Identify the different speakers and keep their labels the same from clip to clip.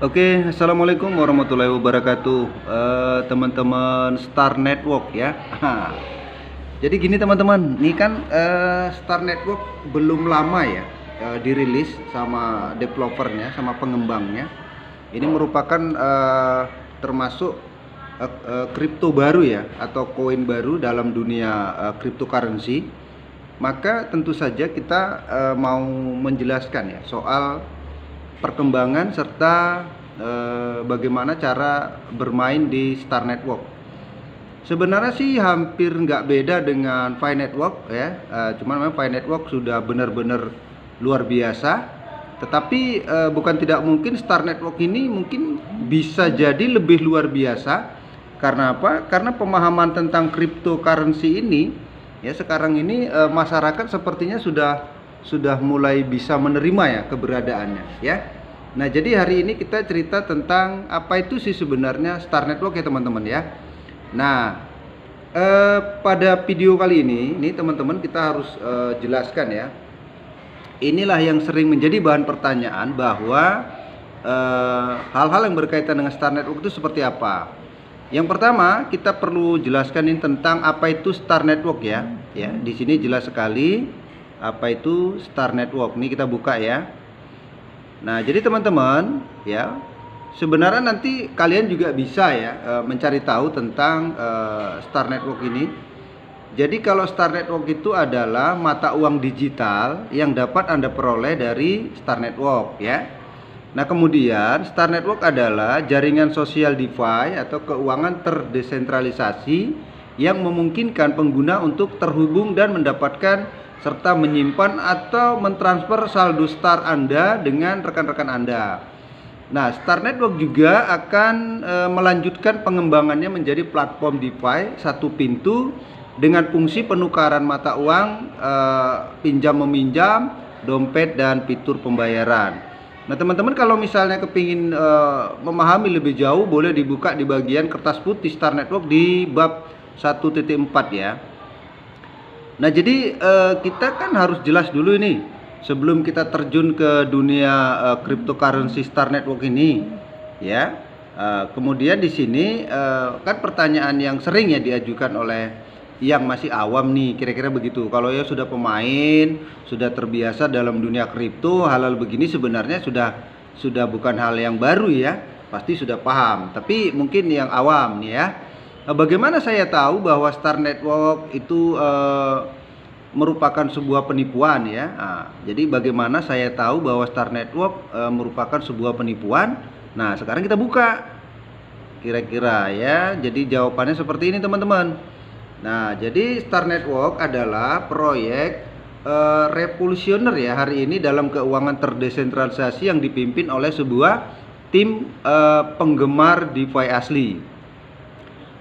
Speaker 1: Oke, assalamualaikum warahmatullahi wabarakatuh, teman-teman Star Network ya. Jadi gini teman-teman, ini kan Star Network belum lama ya dirilis sama developernya, sama pengembangnya. Ini merupakan termasuk kripto baru ya, atau koin baru dalam dunia cryptocurrency. Maka tentu saja kita mau menjelaskan ya soal perkembangan serta bagaimana cara bermain di Star Network. Sebenarnya sih hampir nggak beda dengan Pi Network ya, cuman memang Pi Network sudah benar-benar luar biasa. Tetapi bukan tidak mungkin Star Network ini mungkin bisa jadi lebih luar biasa. Karena apa? Karena pemahaman tentang cryptocurrency ini ya sekarang ini masyarakat sepertinya sudah mulai bisa menerima ya keberadaannya ya. Nah, jadi hari ini kita cerita tentang apa itu sih sebenarnya Star Network ya teman-teman ya. Nah, pada video kali ini teman-teman kita harus jelaskan ya. Inilah yang sering menjadi bahan pertanyaan bahwa hal-hal yang berkaitan dengan Star Network itu seperti apa. Yang pertama kita perlu jelaskan ini tentang apa itu Star Network ya. Ya, di sini jelas sekali apa itu Star Network. Ini kita buka ya. Nah, jadi teman-teman ya, sebenarnya nanti kalian juga bisa ya mencari tahu tentang Star Network ini. Jadi kalau Star Network itu adalah mata uang digital yang dapat Anda peroleh dari Star Network ya. Nah, kemudian Star Network adalah jaringan sosial DeFi atau keuangan terdesentralisasi yang memungkinkan pengguna untuk terhubung dan mendapatkan serta menyimpan atau mentransfer saldo Star Anda dengan rekan-rekan Anda. Nah, Star Network juga akan melanjutkan pengembangannya menjadi platform DeFi satu pintu dengan fungsi penukaran mata uang, pinjam meminjam, dompet dan fitur pembayaran. Nah, teman-teman kalau misalnya kepingin memahami lebih jauh, boleh dibuka di bagian kertas putih Star Network di bab 1.4 ya. Nah, jadi kita kan harus jelas dulu ini sebelum kita terjun ke dunia cryptocurrency Star Network ini ya. Kemudian di sini kan pertanyaan yang sering ya diajukan oleh yang masih awam nih, kira-kira begitu. Kalau ya sudah pemain, sudah terbiasa dalam dunia kripto, hal-hal begini sebenarnya sudah bukan hal yang baru ya, pasti sudah paham. Tapi mungkin yang awam nih ya, bagaimana saya tahu bahwa Star Network itu merupakan sebuah penipuan ya. Jadi bagaimana saya tahu bahwa Star Network merupakan sebuah penipuan? Nah, sekarang kita buka kira-kira ya. Jadi jawabannya seperti ini teman-teman. Nah, jadi Star Network adalah proyek revolusioner ya hari ini dalam keuangan terdesentralisasi yang dipimpin oleh sebuah tim penggemar DeFi asli.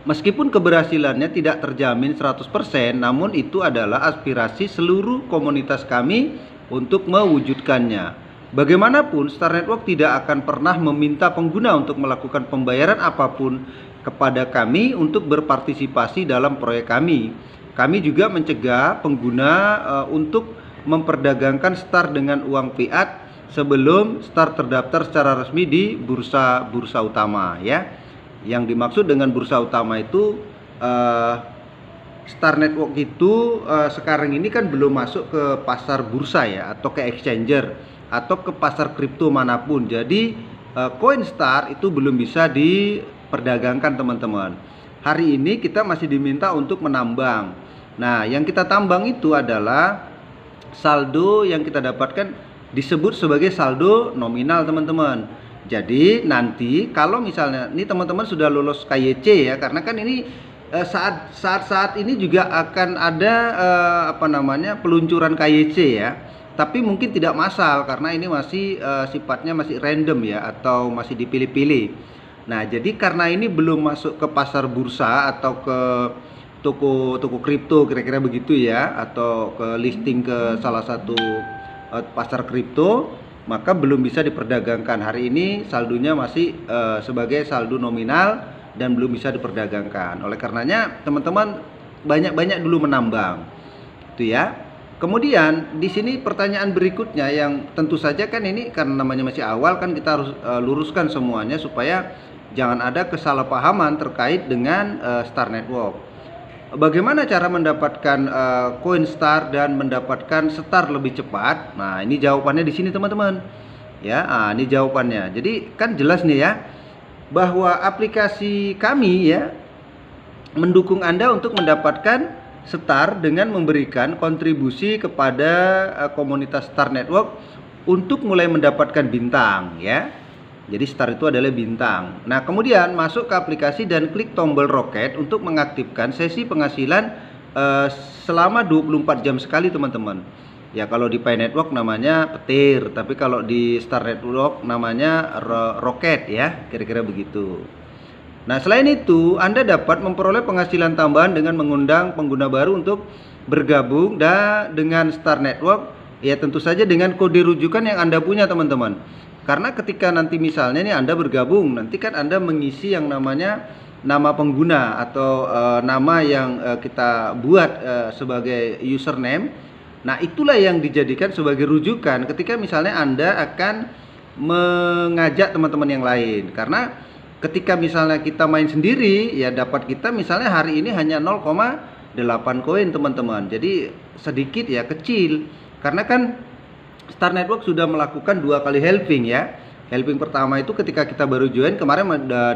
Speaker 1: Meskipun keberhasilannya tidak terjamin 100%, namun itu adalah aspirasi seluruh komunitas kami untuk mewujudkannya. Bagaimanapun, Star Network tidak akan pernah meminta pengguna untuk melakukan pembayaran apapun kepada kami untuk berpartisipasi dalam proyek kami. Kami juga mencegah pengguna untuk memperdagangkan Star dengan uang fiat sebelum Star terdaftar secara resmi di bursa utama ya. Yang dimaksud dengan bursa utama itu Star Network itu sekarang ini kan belum masuk ke pasar bursa ya, atau ke exchanger atau ke pasar kripto manapun. Jadi koin Star itu belum bisa diperdagangkan teman-teman. Hari ini kita masih diminta untuk menambang. Nah, yang kita tambang itu adalah saldo yang kita dapatkan disebut sebagai saldo nominal teman-teman. Jadi nanti kalau misalnya ini teman-teman sudah lulus KYC ya, karena kan ini saat ini juga akan ada peluncuran KYC ya. Tapi mungkin tidak massal karena ini masih sifatnya masih random ya, atau masih dipilih-pilih. Nah, jadi karena ini belum masuk ke pasar bursa atau ke toko kripto kira-kira begitu ya, atau ke listing ke salah satu pasar kripto, maka belum bisa diperdagangkan. Hari ini saldonya masih sebagai saldo nominal dan belum bisa diperdagangkan. Oleh karenanya teman-teman banyak-banyak dulu menambang itu ya. Kemudian di sini pertanyaan berikutnya yang tentu saja kan ini karena namanya masih awal kan kita harus luruskan semuanya supaya jangan ada kesalahpahaman terkait dengan Star Network. Bagaimana cara mendapatkan koin Star dan mendapatkan Star lebih cepat? Nah, ini jawabannya di sini teman-teman. Ya, ini jawabannya. Jadi kan jelas nih ya bahwa aplikasi kami ya mendukung Anda untuk mendapatkan Star dengan memberikan kontribusi kepada komunitas Star Network untuk mulai mendapatkan bintang ya. Jadi Star itu adalah bintang. Nah, kemudian masuk ke aplikasi dan klik tombol roket untuk mengaktifkan sesi penghasilan selama 24 jam sekali teman-teman. Ya, kalau di Pi Network namanya petir, tapi kalau di Star Network namanya roket ya, kira-kira begitu. Nah, selain itu, Anda dapat memperoleh penghasilan tambahan dengan mengundang pengguna baru untuk bergabung dengan Star Network. Ya, tentu saja dengan kode rujukan yang Anda punya, teman-teman. Karena ketika nanti misalnya nih Anda bergabung, nanti kan Anda mengisi yang namanya nama pengguna atau nama yang kita buat sebagai username. Nah, itulah yang dijadikan sebagai rujukan ketika misalnya Anda akan mengajak teman-teman yang lain. Karena ketika misalnya kita main sendiri, ya dapat kita misalnya hari ini hanya 0,8 koin teman-teman. Jadi sedikit ya, kecil. Karena kan Star Network sudah melakukan 2 kali helping ya. Helping pertama itu ketika kita baru join kemarin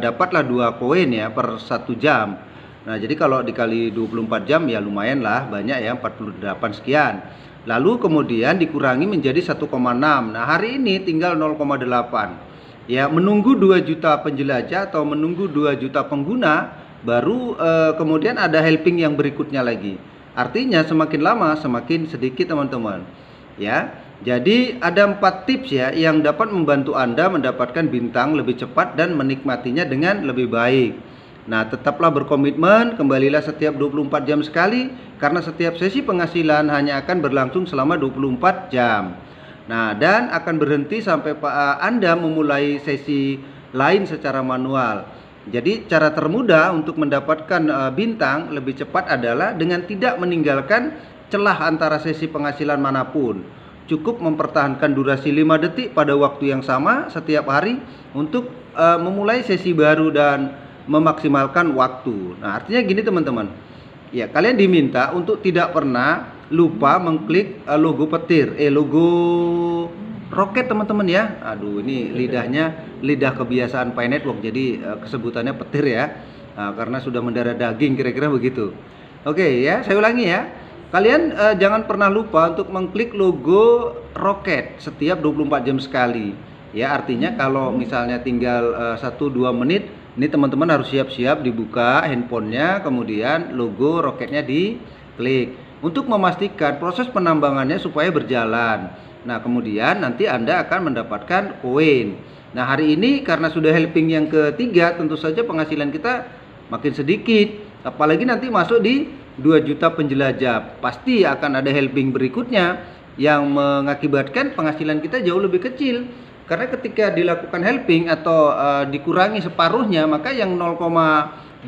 Speaker 1: dapatlah 2 koin ya per 1 jam. Nah, jadi kalau dikali 24 jam ya lumayan lah, banyak ya, 48 sekian. Lalu kemudian dikurangi menjadi 1,6. Nah, hari ini tinggal 0,8. Ya, menunggu 2 juta penjelajah atau menunggu 2 juta pengguna baru kemudian ada helping yang berikutnya lagi. Artinya semakin lama semakin sedikit teman-teman. Ya. Jadi ada 4 tips ya yang dapat membantu Anda mendapatkan bintang lebih cepat dan menikmatinya dengan lebih baik. Nah, tetaplah berkomitmen, kembalilah setiap 24 jam sekali karena setiap sesi penghasilan hanya akan berlangsung selama 24 jam. Nah, dan akan berhenti sampai Anda memulai sesi lain secara manual. Jadi cara termudah untuk mendapatkan bintang lebih cepat adalah dengan tidak meninggalkan celah antara sesi penghasilan manapun. Cukup mempertahankan durasi 5 detik pada waktu yang sama setiap hari untuk memulai sesi baru dan memaksimalkan waktu. Nah, artinya gini teman-teman. Ya, kalian diminta untuk tidak pernah lupa mengklik logo petir, logo roket teman-teman ya. Aduh, ini lidah kebiasaan Pi Network, jadi kesebutannya petir ya. Nah, karena sudah mendarah daging kira-kira begitu. Oke ya, saya ulangi ya. Kalian jangan pernah lupa untuk mengklik logo roket setiap 24 jam sekali. Ya, artinya kalau misalnya tinggal 1-2 menit, ini teman-teman harus siap-siap dibuka handphonenya, kemudian logo roketnya diklik untuk memastikan proses penambangannya supaya berjalan. Nah, kemudian nanti Anda akan mendapatkan koin. Nah, hari ini karena sudah helping yang ketiga, tentu saja penghasilan kita makin sedikit. Apalagi nanti masuk di 2 juta penjelajah. Pasti akan ada helping berikutnya yang mengakibatkan penghasilan kita jauh lebih kecil. Karena ketika dilakukan helping atau dikurangi separuhnya, maka yang 0,8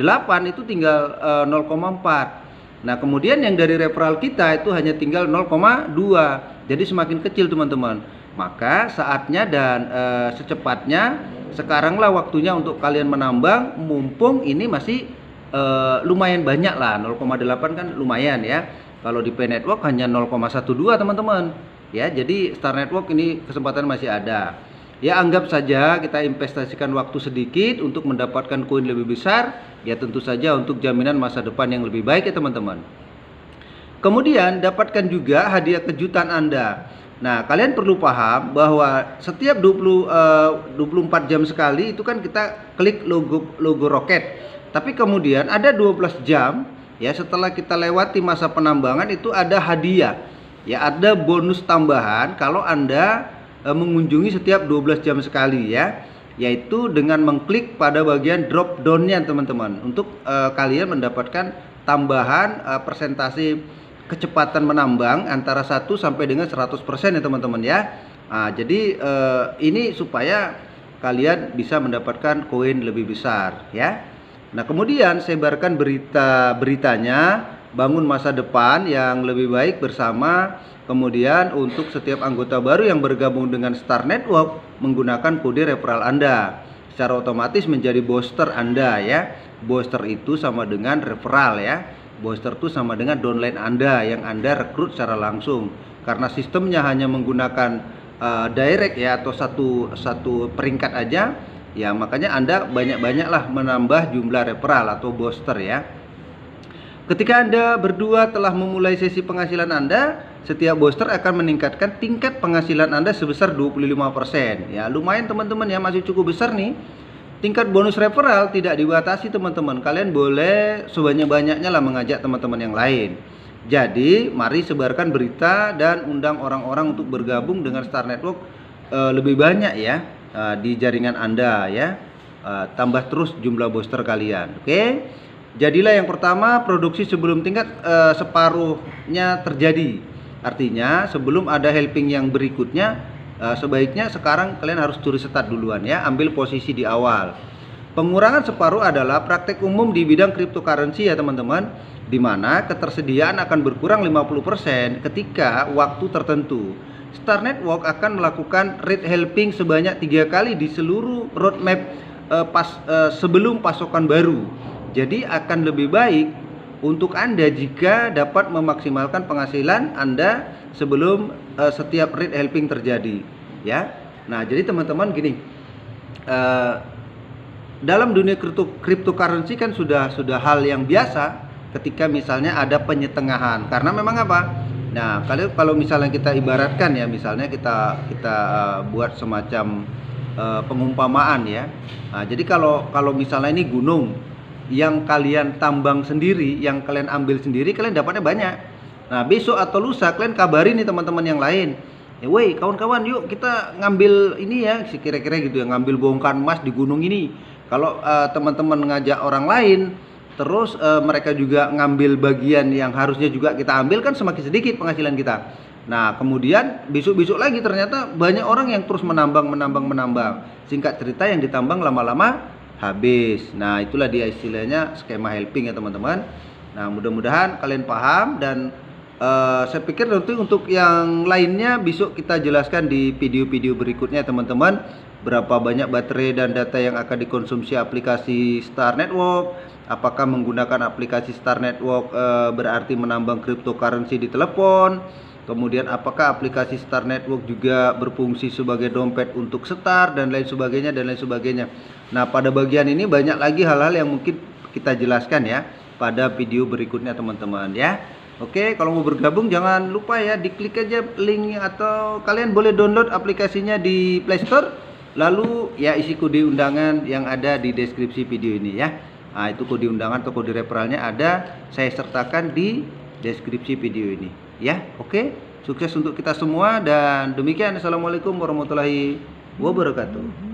Speaker 1: itu tinggal 0,4. Nah, kemudian yang dari referral kita itu hanya tinggal 0,2. Jadi semakin kecil teman-teman. Maka saatnya dan secepatnya sekaranglah waktunya untuk kalian menambang, mumpung ini masih lumayan banyak lah. 0,8 kan lumayan ya. Kalau di Pi Network hanya 0,12 teman-teman. Ya, jadi Star Network ini kesempatan masih ada. Ya, anggap saja kita investasikan waktu sedikit untuk mendapatkan koin lebih besar. Ya, tentu saja untuk jaminan masa depan yang lebih baik ya teman-teman. Kemudian dapatkan juga hadiah kejutan Anda. Nah, kalian perlu paham bahwa setiap 24 jam sekali itu kan kita klik logo roket. Tapi kemudian ada 12 jam ya setelah kita lewati masa penambangan itu ada hadiah. Ya, ada bonus tambahan kalau Anda mengunjungi setiap 12 jam sekali ya, yaitu dengan mengklik pada bagian drop down-nya teman-teman untuk kalian mendapatkan tambahan persentase kecepatan menambang antara 1 sampai dengan 100% ya teman-teman ya. Nah, jadi ini supaya kalian bisa mendapatkan koin lebih besar ya. Nah, kemudian sebarkan beritanya bangun masa depan yang lebih baik bersama. Kemudian untuk setiap anggota baru yang bergabung dengan Star Network menggunakan kode referral Anda, secara otomatis menjadi booster Anda ya. Booster itu sama dengan referral ya. Booster itu sama dengan downline Anda yang Anda rekrut secara langsung. Karena sistemnya hanya menggunakan direct ya, atau satu peringkat aja ya, makanya Anda banyak-banyaklah menambah jumlah referral atau booster ya. Ketika Anda berdua telah memulai sesi penghasilan Anda, setiap booster akan meningkatkan tingkat penghasilan Anda sebesar 25% ya. Lumayan teman-teman ya, masih cukup besar nih. Tingkat bonus referral tidak dibatasi teman-teman, kalian boleh sebanyak-banyaknya lah mengajak teman-teman yang lain. Jadi mari sebarkan berita dan undang orang-orang untuk bergabung dengan Star Network lebih banyak ya di jaringan Anda ya. Tambah terus jumlah booster kalian. Oke. Jadilah yang pertama produksi sebelum tingkat separuhnya terjadi. Artinya sebelum ada helping yang berikutnya, sebaiknya sekarang kalian harus curi start duluan ya. Ambil posisi di awal. Pengurangan separuh adalah praktek umum di bidang cryptocurrency ya teman-teman, di mana ketersediaan akan berkurang 50% ketika waktu tertentu. Star Network akan melakukan rate helping sebanyak 3 kali di seluruh roadmap sebelum pasokan baru. Jadi akan lebih baik untuk Anda jika dapat memaksimalkan penghasilan Anda sebelum setiap rate helping terjadi ya. Nah, jadi teman-teman gini, dalam dunia cryptocurrency kan sudah hal yang biasa ketika misalnya ada penyetengahan. Karena memang apa? Nah, kalau misalnya kita ibaratkan ya, misalnya kita buat semacam pengumpamaan ya. Nah, jadi kalau misalnya ini gunung yang kalian tambang sendiri, yang kalian ambil sendiri, kalian dapatnya banyak. Nah, besok atau lusa kalian kabarin nih teman-teman yang lain. Woi kawan-kawan, yuk kita ngambil ini ya, kira-kira gitu ya, ngambil bongkahan emas di gunung ini. Kalau teman-teman ngajak orang lain, terus mereka juga ngambil bagian yang harusnya juga kita ambil, kan semakin sedikit penghasilan kita. Nah, kemudian besok-besok lagi ternyata banyak orang yang terus menambang. Singkat cerita yang ditambang lama-lama habis. Nah, itulah dia istilahnya skema helping ya teman-teman. Nah, mudah-mudahan kalian paham, dan saya pikir nanti untuk yang lainnya besok kita jelaskan di video-video berikutnya teman-teman. Berapa banyak baterai dan data yang akan dikonsumsi aplikasi Star Network. Apakah menggunakan aplikasi Star Network berarti menambang cryptocurrency di telepon. Kemudian apakah aplikasi Star Network juga berfungsi sebagai dompet untuk Star, dan lain sebagainya. Nah, pada bagian ini banyak lagi hal-hal yang mungkin kita jelaskan ya pada video berikutnya teman-teman ya. Oke, kalau mau bergabung jangan lupa ya, diklik aja linknya, atau kalian boleh download aplikasinya di Play Store. Lalu ya isi kode undangan yang ada di deskripsi video ini ya. Nah, itu kode undangan atau kode referralnya ada, saya sertakan di deskripsi video ini ya. Oke, sukses untuk kita semua, dan demikian. Assalamualaikum warahmatullahi wabarakatuh.